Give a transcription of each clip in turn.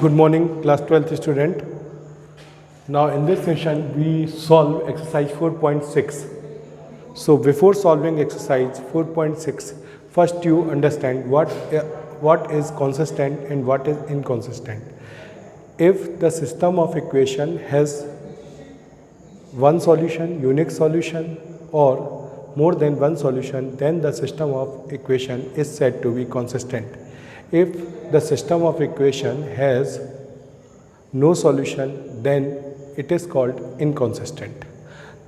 Good morning, class 12th student. Now in this session we solve exercise 4.6. So before solving exercise 4.6, first you understand what is consistent and what is inconsistent. If the system of equation has one solution, unique solution, or more than one solution, then the system of equation is said to be consistent. If the system of equation has no solution, then it is called inconsistent.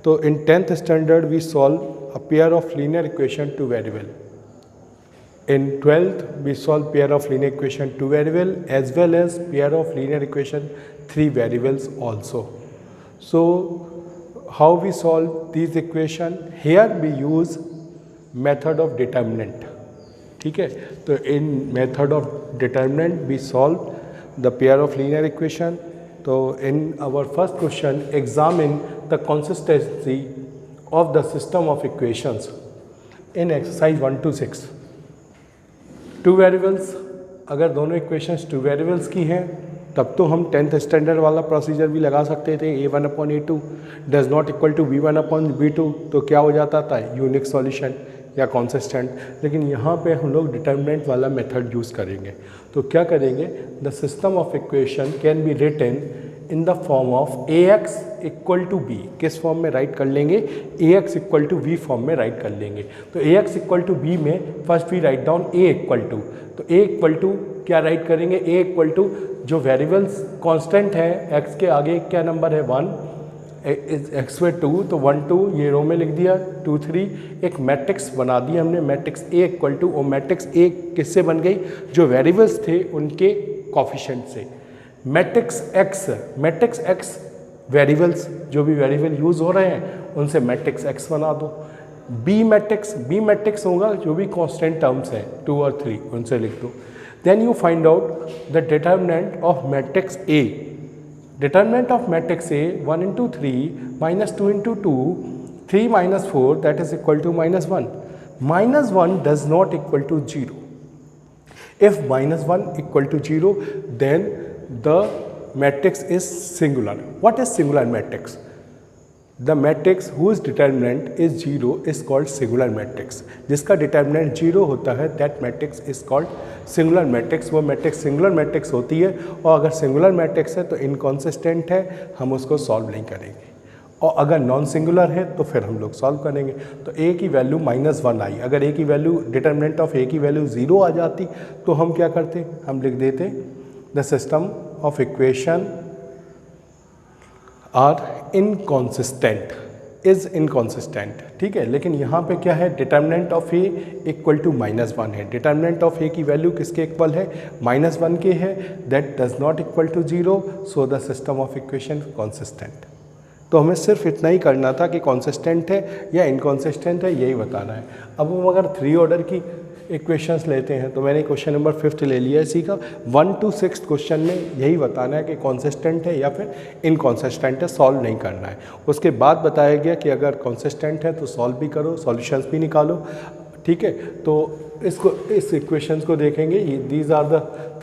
So in 10th standard we solve a pair of linear equation two variable. In 12th we solve pair of linear equation two variable as well as pair of linear equation three variables also. So how we solve these equation? Here we use method of determinant. ठीक है, तो in method of determinant we solve the pair of linear equation. So in our first question, examine the consistency of the system of equations in exercise 1 to 6. Two variables, अगर दोनों equations two variables की हैं तब तो हम 10th standard वाला procedure भी लगा सकते थे. a1/a2 does not equal to b1/b2, तो क्या हो जाता था? यूनिक सॉल्यूशन या कॉन्सिस्टेंट. लेकिन यहाँ पे हम लोग डिटर्मिनेंट वाला मेथड यूज़ करेंगे. तो क्या करेंगे? The system of equation can be written in the form of ax equal to b. किस फॉर्म में राइट कर लेंगे? ax इक्वल टू b फॉर्म में राइट कर लेंगे. तो ax इक्वल टू b में first we write down a equal to. तो a इक्वल टू क्या राइट करेंगे? a इक्वल टू जो वेरिएबल्स कांस्टेंट है x के आगे क्या नंबर है? 1, x पे 2, तो 1 2 ये रो में लिख दिया, 2 3 एक मैट्रिक्स बना दिया हमने. मैट्रिक्स a इक्वल टू, और मैट्रिक्स a किससे बन गई? जो वेरिएबल्स थे उनके कोफिशिएंट से. मैट्रिक्स x वेरिएबल्स, जो भी वेरिएबल यूज़ हो रहे हैं उनसे मैट्रिक्स x बना दो. b मैट्रिक्स होगा जो भी कांस्टेंट टर्म्स हैं 2 और 3, उनसे लिख दो. Then you find out the determinant of matrix a. Determinant of matrix A 1 into 3 minus 2 into 2 3 minus 4 that is equal to minus 1. Minus 1 does not equal to 0. If minus 1 equal to 0, then the matrix is singular. What is singular matrix? The matrix whose determinant is 0 is called singular matrix. जिसका determinant 0 होता है that matrix is called singular matrix. वो matrix singular matrix होती है, और अगर singular matrix है तो inconsistent है, हम उसको solve नहीं करेंगे. और अगर नॉन सिंगुलर है तो फिर हम लोग सॉल्व करेंगे. तो a की वैल्यू -1 आई. अगर a की वैल्यू, डिटर्मिनेंट ऑफ a की वैल्यू 0 आ जाती तो हम क्या करते? हम लिख देते the system of equation are inconsistent, is inconsistent. ठीक है, लेकिन यहाँ पे क्या है? Determinant of A equal to -1 है. डिटर्मिनेंट ऑफ ए की वैल्यू किसके इक्वल है? -1 के है. That does not equal to 0, so the system of equation consistent. तो हमें सिर्फ इतना ही करना था कि कॉन्सिस्टेंट है या इनकॉन्सिस्टेंट है, यही बताना है. अब हम अगर 3 ऑर्डर की इक्वेशंस लेते हैं तो मैंने क्वेश्चन नंबर 5 ले लिया इसी का. 1 to 6 क्वेश्चन में यही बताना है कि कॉन्सिस्टेंट है या फिर इनकॉन्सिस्टेंट है, सॉल्व नहीं करना है. उसके बाद बताया गया कि अगर कॉन्सिस्टेंट है तो सॉल्व भी करो, सॉल्यूशंस भी निकालो. ठीक है, तो इस इक्वेशंस को देखेंगे. These are the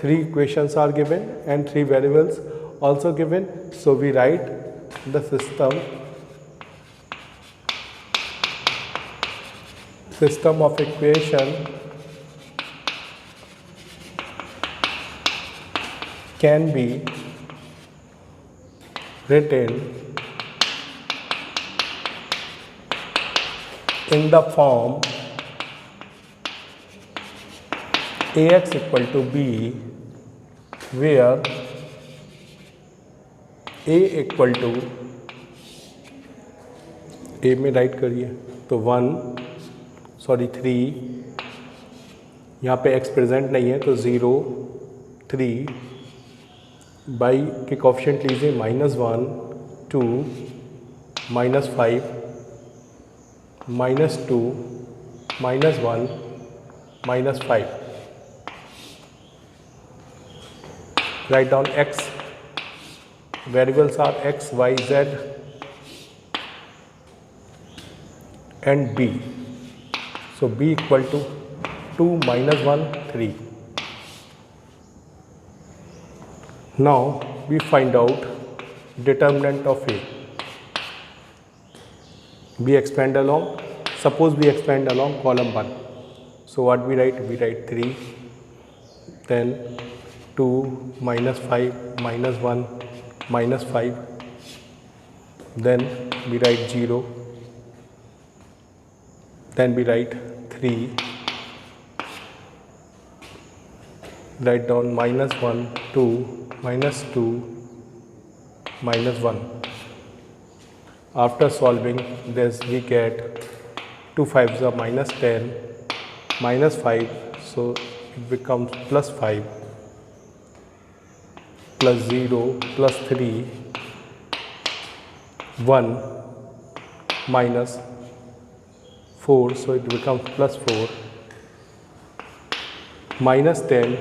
3 equations are given and 3 variables also given. So we write the system of equation can be written in the form ax equal to b, where a equal to, a में right करिए तो 3, यहाँ पे x present नहीं है तो 0 3 by के coefficient लीजिए -1 2 -5 -2 -1 -5. Write down x. Variables are x, y, z and b. So b equal to 2 minus 1 3. Now we find out determinant of A. We expand along. Suppose we expand along column 1. So what we write? We write 3, then 2, minus 5, minus 1, minus 5. Then we write 0. Then we write 3. Write down minus 1, 2, minus 2, minus 1. After solving this, we get 2 5s are minus 10, minus 5, so it becomes plus 5, plus 0, plus 3, 1, minus 4, so it becomes plus 4, minus 10,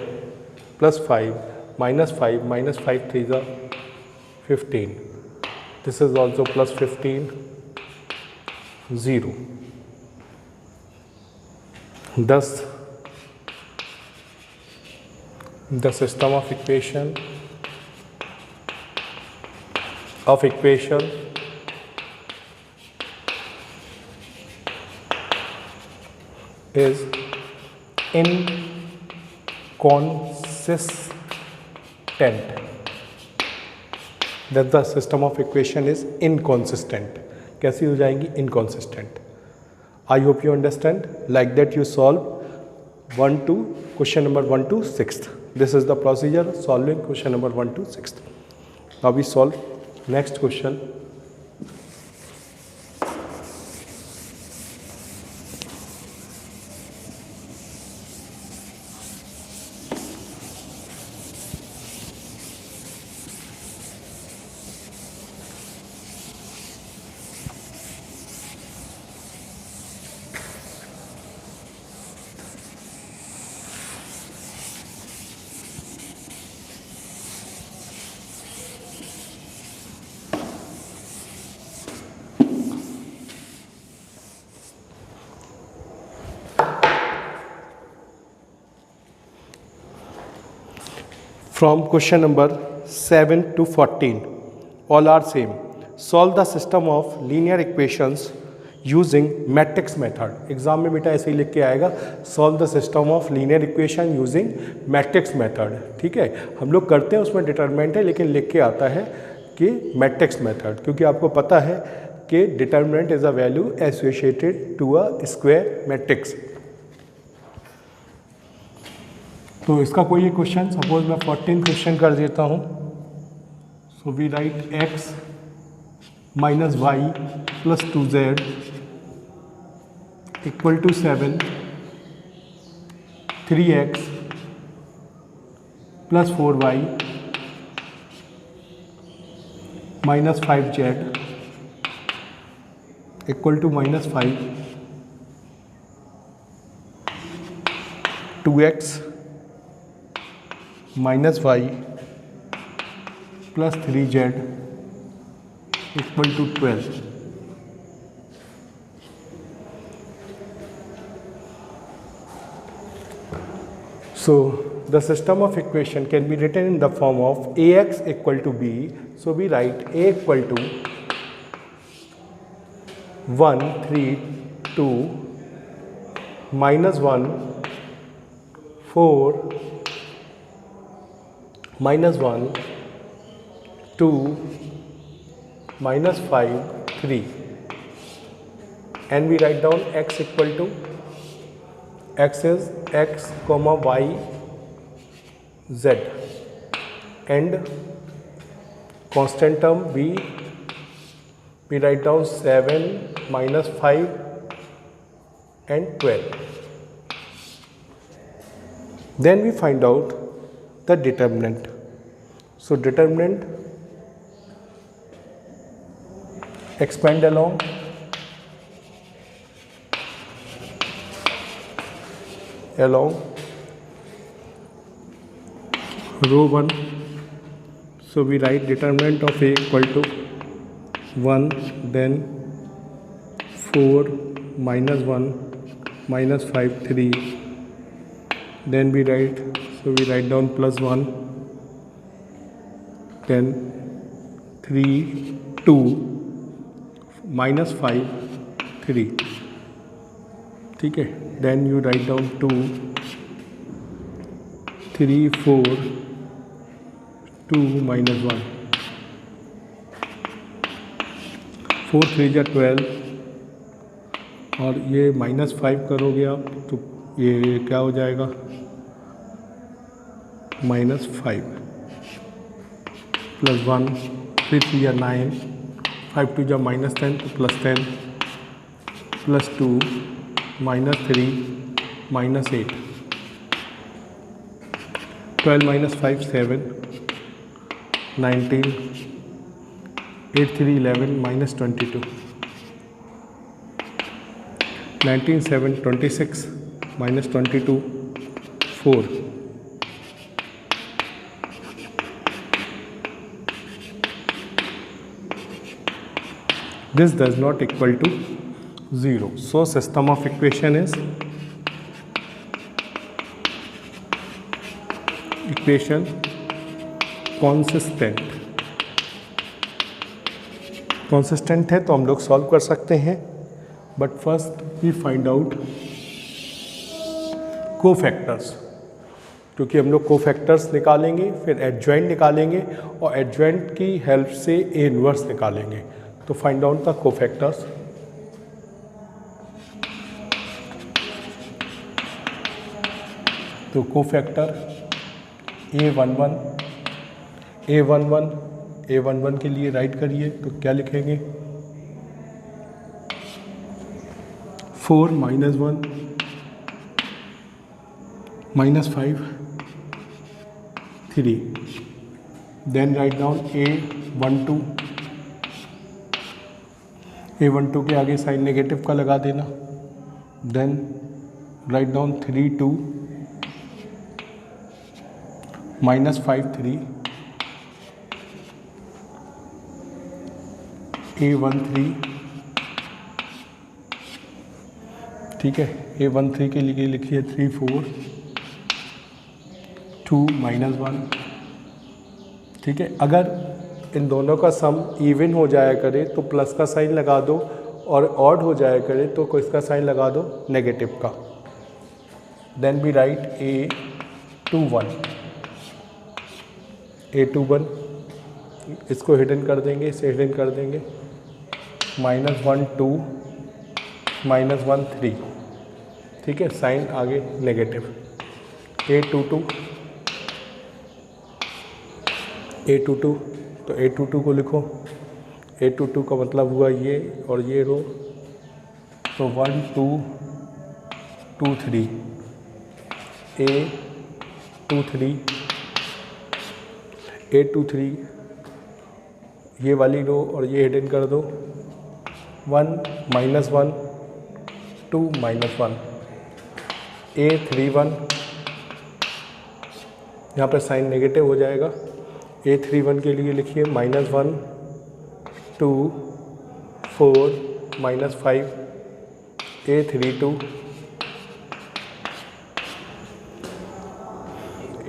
plus 5, minus 5, minus 5 3s are 15. This is also plus 15, 0. Thus, the system of equation is inconsistent. That the system of equation is inconsistent. कैसी हो जाएंगी? Inconsistent. I hope you understand. Like that you solve question number 1 to 6th. This is the procedure solving question number 1 to 6th. Now we solve next question. From question number 7 to 14, all are same. Solve the system of linear equations using matrix method. Exam में बेटा ऐसे ही लिख के आएगा, solve the system of linear equation using matrix method. ठीक है, हम लोग करते हैं उसमें डिटरमिनेंट है, लेकिन लिख के आता है कि मैट्रिक्स मेथड, क्योंकि आपको पता है कि determinant is a value associated to a square matrix. तो इसका कोई एक क्वेश्चन, सपोज मैं 14 क्वेश्चन कर देता हूँ. So we write x minus y plus 2z equal to 7, 3x plus 4y minus 5z equal to minus 5, 2x minus y plus 3z equal to 12. So the system of equation can be written in the form of ax equal to b. So we write a equal to 1 3 2 minus 1 4 minus 1 2 minus 5 3, and we write down x equal to, x is x comma y z, and constant term we write down 7 minus 5 and 12. Then we find out the determinant. So determinant, expand along, row 1. So we write determinant of a equal to 1, then 4 minus 1 minus 5 3, then we write, so we write down plus 1, 10 3 2 -5 3, ठीक है। Then you write down 2 3 4 2 -1 4 3 जा 12, और ये -5 करोगे आप तो ये क्या हो जाएगा, -5 + 1 3 3 जा 9, 5 2 जा -10 तो +10 +2 -3 -8, 12 -5 7 19, 8 3 11 -22, 19 7 26 -22 4, this does not equal to 0. So system of equation is equation consistent है तो हम लोग सॉल्व कर सकते हैं, but first we find out cofactors, क्योंकि हम लोग कोफैक्टर्स निकालेंगे, फिर एडजॉइंट निकालेंगे और एडजॉइंट की हेल्प से ए इनवर्स निकालेंगे। तो फाइंड आउट द कोफैक्टर्स। तो कोफैक्टर A11 के लिए राइट करिए तो क्या लिखेंगे, 4 -1 -5 3, देन राइट डाउन A12 के आगे साइन नेगेटिव का लगा देना, देन राइट डाउन 3 2 -5 3, A13, ठीक है। A13 के लिए लिखिए 3 4 2 -1, ठीक है। अगर इन दोनों का सम इवन हो जाया करे तो प्लस का साइन लगा दो, और ऑड हो जाया करे तो किसका साइन लगा दो, नेगेटिव का। देन वी राइट A21, इसको हिडन कर देंगे, इसे हिडन कर देंगे, -1 2 -1 3, ठीक है। साइन आगे नेगेटिव। A22 तो A22 को लिखो, A22 का मतलब हुआ ये और ये रो, तो 1 2 2 3, A23 ये वाली रो और ये हिडन कर दो, 1 -1 2 -1, A31 यहाँ पर साइन नेगेटिव हो जाएगा। A31 के लिए लिखिए -1 2 4 -5,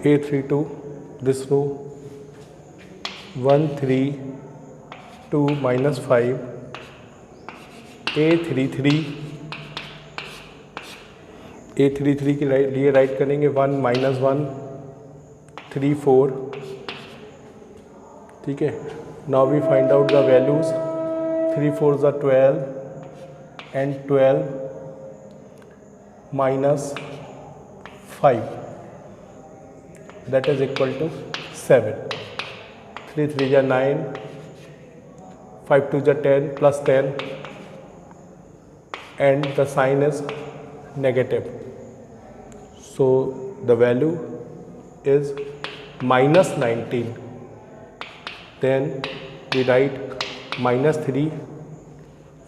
A32 this row 1 3 2 -5, A33 के लिए राइट करेंगे 1 -1 3 4, ठीक है। Now we find out the values, 3 4 ज़ा 12 and 12 -5 that is equal to 7, 3 3 ज़ा 9, 5 2 ज़ा 10 plus 10, and the sign is negative, so the value is -19. Then we write -3,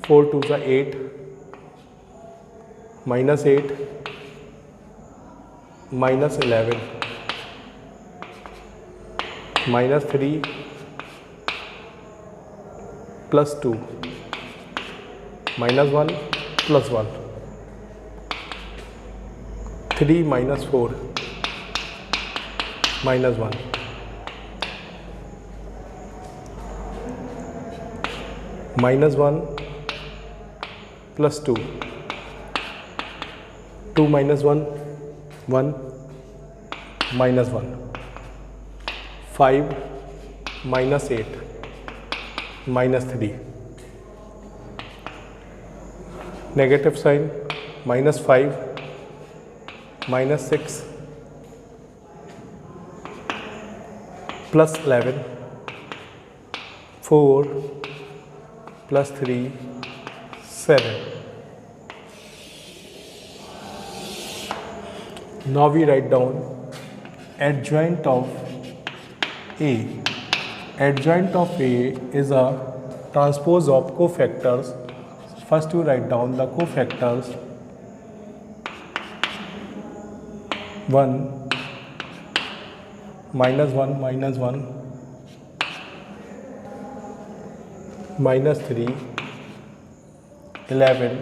4 2 ज़ा 8, -8 -11, -3 +2, -1 +1, 3 -4 -1, minus 1 plus 2, 2 minus 1, 1 minus 1, 5 minus 8 minus 3, negative sign, minus 5 minus 6 plus 11, 4 plus 3, 7. Now we write down adjoint of A. Adjoint of A is a transpose of cofactors. First you write down the cofactors 1 minus 1 minus 1 minus 3 11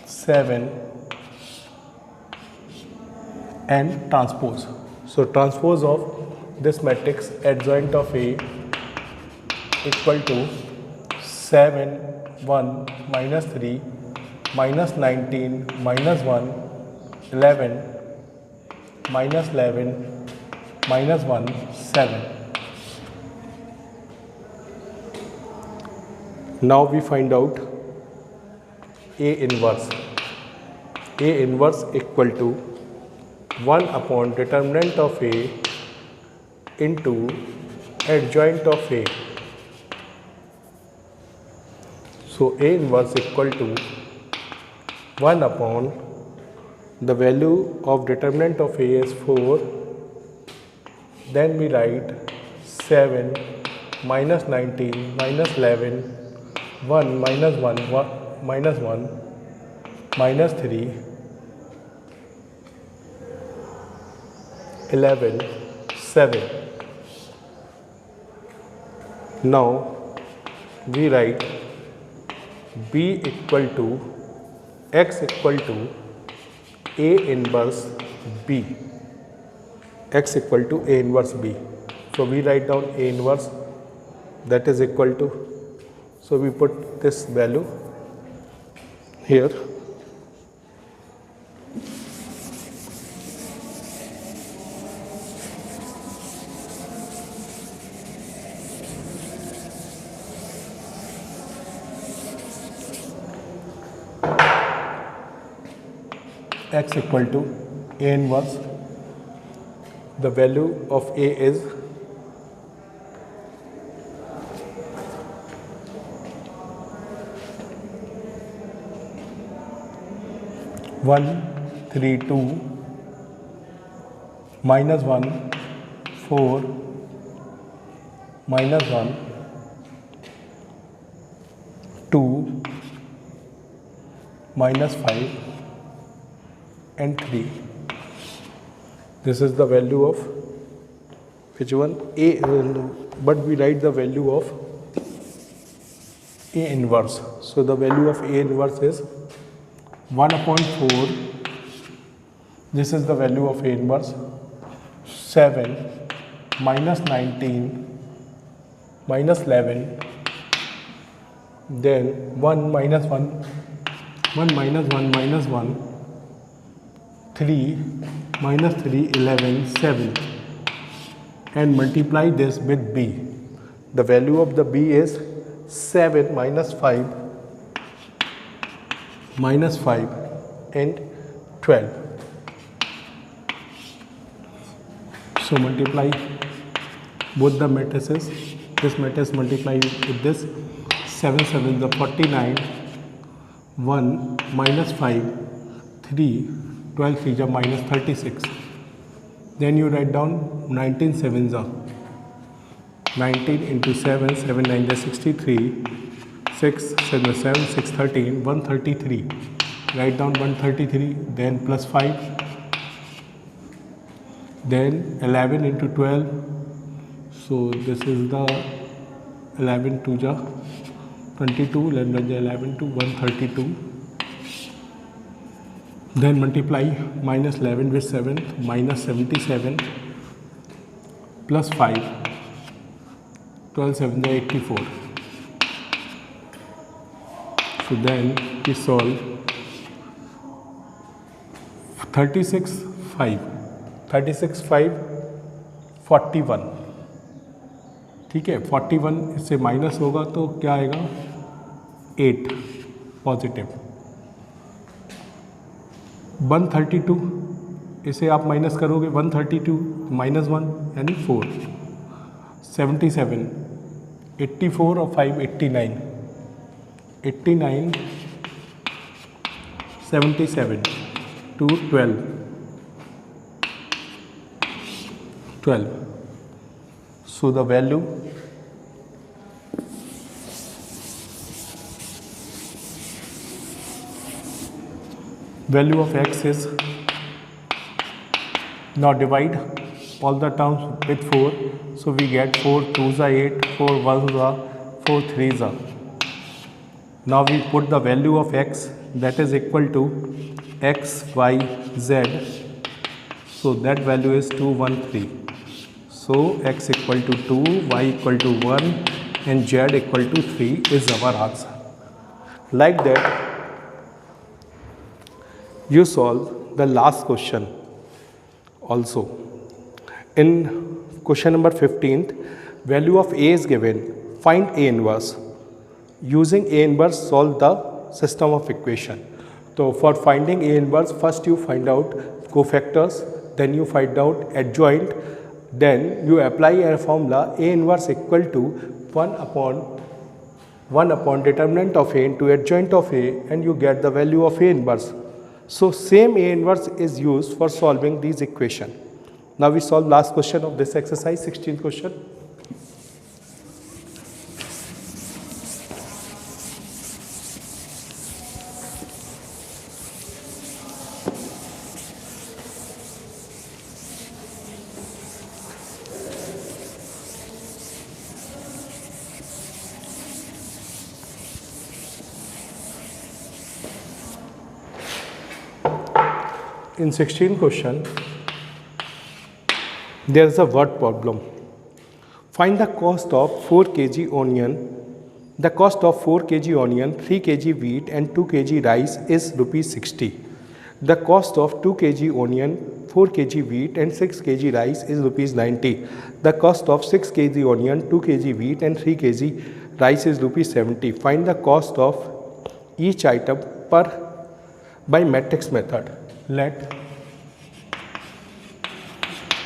7 and transpose. So transpose of this matrix adjoint of A equal to 7 1 minus 3 minus 19 minus 1 11 minus 11 minus 1 7. Now we find out A inverse. A inverse equal to 1 upon determinant of A into adjoint of A. So A inverse equal to 1 upon the value of determinant of A is 4. Then we write 7 minus 19 minus 11 1 minus 1 minus 1 minus 3 11 7. Now we write B equal to X equal to A inverse B. X equal to A inverse B. So we write down A inverse, that is equal to, so we put this value here. X equal to A inverse, the value of A is 1 3 2 minus 1 4 minus 1 2 minus 5 and 3. This is the value of which one? A, but we write the value of A inverse. So the value of A inverse is 1 upon 4. This is the value of A inverse. 7 minus 19 minus 11. Then 1 minus 1, 1 minus 1 minus 1. 3 minus 3, 11, 7, and multiply this with B. The value of the B is 7 minus 5 and 12. So multiply both the matrices. This matrix multiply with this. 7 7 is 49. 1 minus 5, 3. 12 3 is minus 36. Then you write down 19 7s are 19 into 7, 7 9 is 63, 6 7 7 6 13, 133. Write down 133, then plus 5, then 11 into 12. So this is the 11 2 ja 22, 11 to 132. Then multiply minus 11 with 7, minus 77, plus 5, 12 7 is 84. So then we solve 36 5 41, ठीक है। 41 इससे minus होगा तो क्या आएगा 8 positive. 132 इसे आप minus करोगे 132 माइनस 1 यानी 4। 77 84 और 5 89 77 2 12। So the value of x is, now divide all the terms with 4, so we get 4 2s are 8, 4 1s are 4 3s are. Now we put the value of x, that is equal to x y z, so that value is 213. So x equal to 2, y equal to 1 and z equal to 3 is our answer. Like that you solve the last question also. In question number 15th, value of a is given, find a inverse. Using a inverse solve the system of equation. So for finding a inverse, first you find out cofactors, then you find out adjoint, then you apply a formula a inverse equal to 1 upon determinant of a into adjoint of a, and you get the value of a inverse. So same a inverse is used for solving these equation. Now we solve last question of this exercise, 16th question. In 16th question, there is a word problem. Find the cost of 4 kg onion. The cost of 4 kg onion, 3 kg wheat and 2 kg rice is rupees 60. The cost of 2 kg onion, 4 kg wheat and 6 kg rice is rupees 90. The cost of 6 kg onion, 2 kg wheat and 3 kg rice is rupees 70. Find the cost of each item by matrix method. Let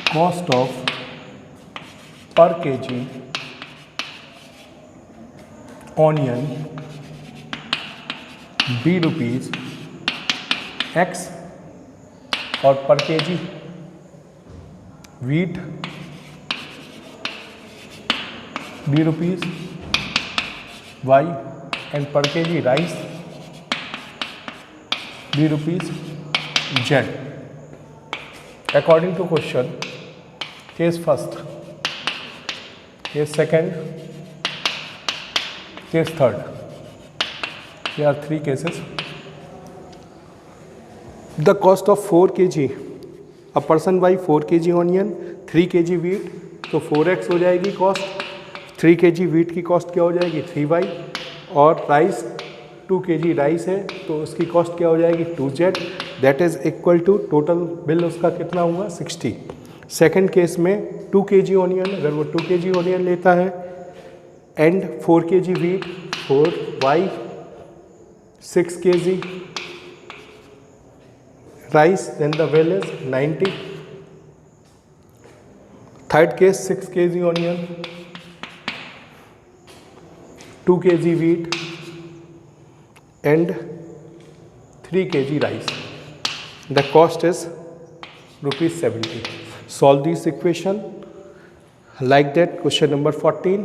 cost of per kg onion be rupees x और per kg wheat be rupees y and per kg rice be rupees z. According to question, case first, case second, case third. There are 3 cases. The cost of 4 kg, a person buy 4 kg onion, 3 kg wheat, तो 4x हो जाएगी cost, 3 kg wheat की cost क्या हो जाएगी 3y, और rice 2 kg rice है तो उसकी कॉस्ट क्या हो जाएगी 2z. That is equal to total bill उसका कितना हुआ 60. सेकेंड केस में 2 kg ऑनियन, अगर वो 2 kg ऑनियन लेता है and 4 kg wheat, 4y, 6 kg rice, then the bill is 90. Third case 6 kg onion, 2 kg wheat and 3 kg rice. The cost is rupees 70. Solve this equation like that. Question number 14.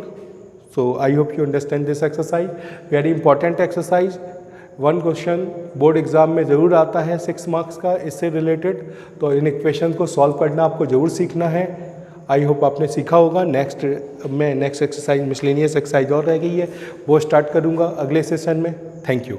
So I hope you understand this exercise. Very important exercise. One question board exam में ज़रूर आता है 6 marks का इससे related, तो in equation को solve करना आपको ज़रूर सीखना है. आई होप आपने सीखा होगा. नेक्स्ट एक्सरसाइज मिसलेनियस एक्सरसाइज और रह गई है, वो स्टार्ट करूँगा अगले सेशन में. Thank you.